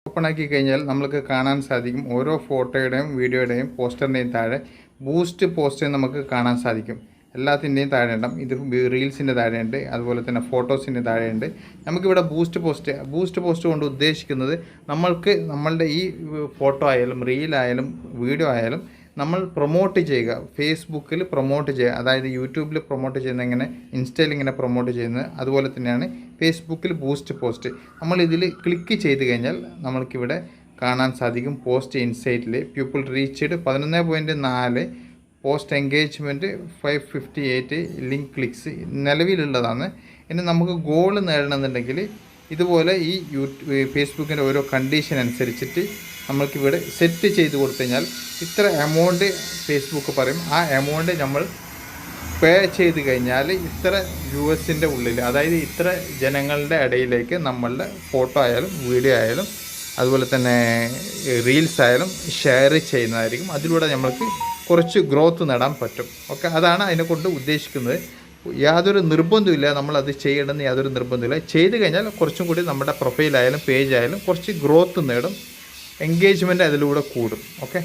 Open ആക്കി കഴിഞ്ഞാൽ നമുക്ക് കാണാൻ സാധിക്കും ഓരോ ഫോട്ടോയുടെയും വീഡിയോയുടെയും പോസ്റ്ററിൻ്റെയും താഴെ ബൂസ്റ്റ് പോസ്റ്റ് നമുക്ക് കാണാൻ സാധിക്കും. എല്ലാത്തിൻ്റെയും താഴെ ഉണ്ടാകും. ഇത് റീൽസിൻ്റെ താഴെയുണ്ട്, അതുപോലെ തന്നെ ഫോട്ടോസിൻ്റെ താഴെയുണ്ട്. നമുക്കിവിടെ ബൂസ്റ്റ് പോസ്റ്റ് കൊണ്ട് ഉദ്ദേശിക്കുന്നത് നമ്മളുടെ ഈ ഫോട്ടോ ആയാലും റീലായാലും വീഡിയോ ആയാലും നമ്മൾ പ്രൊമോട്ട് ചെയ്യുക, ഫേസ്ബുക്കിൽ പ്രൊമോട്ട് ചെയ്യുക. അതായത് യൂട്യൂബിൽ പ്രൊമോട്ട് ചെയ്യുന്ന എങ്ങനെ, ഇൻസ്റ്റയിൽ ഇങ്ങനെ പ്രൊമോട്ട് ചെയ്യുന്നത് അതുപോലെ തന്നെയാണ് ഫേസ്ബുക്കിൽ ബൂസ്റ്റ് പോസ്റ്റ്. നമ്മളിതിൽ ക്ലിക്ക് ചെയ്ത് കഴിഞ്ഞാൽ നമ്മൾക്കിവിടെ കാണാൻ സാധിക്കും പോസ്റ്റ് ഇൻസൈറ്റിൽ people reached 11.4, post engagement 558, link clicks നിലവിലുള്ളതാണ്. ഇനി നമുക്ക് ഗോൾ നേടണമെന്നുണ്ടെങ്കിൽ ഇതുപോലെ ഈ ഫേസ്ബുക്കിൻ്റെ ഓരോ കണ്ടീഷൻ അനുസരിച്ചിട്ട് നമ്മൾക്കിവിടെ സെറ്റ് ചെയ്ത് കൊടുത്തു കഴിഞ്ഞാൽ ഇത്ര എമൗണ്ട് ഫേസ്ബുക്ക് പറയും. ആ എമൗണ്ട് നമ്മൾ പേ ചെയ്ത് കഴിഞ്ഞാൽ ഇത്ര വ്യൂവേഴ്സിൻ്റെ ഉള്ളിൽ, അതായത് ഇത്ര ജനങ്ങളുടെ ഇടയിലേക്ക് നമ്മളുടെ ഫോട്ടോ ആയാലും വീഡിയോ ആയാലും അതുപോലെ തന്നെ റീൽസ് ആയാലും ഷെയർ ചെയ്യുന്നതായിരിക്കും. അതിലൂടെ നമ്മൾക്ക് കുറച്ച് ഗ്രോത്ത് നേടാൻ പറ്റും. ഓക്കെ, അതാണ് അതിനെക്കൊണ്ട് ഉദ്ദേശിക്കുന്നത്. യാതൊരു നിർബന്ധമില്ല നമ്മളത് ചെയ്യണമെന്ന്, യാതൊരു നിർബന്ധമില്ല. ചെയ്ത് കഴിഞ്ഞാൽ കുറച്ചും കൂടി നമ്മുടെ പ്രൊഫൈലായാലും പേജായാലും കുറച്ച് ഗ്രോത്ത് നേടും, എൻഗേജ്മെൻറ്റ് അതിലൂടെ കൂടും. ഓക്കെ.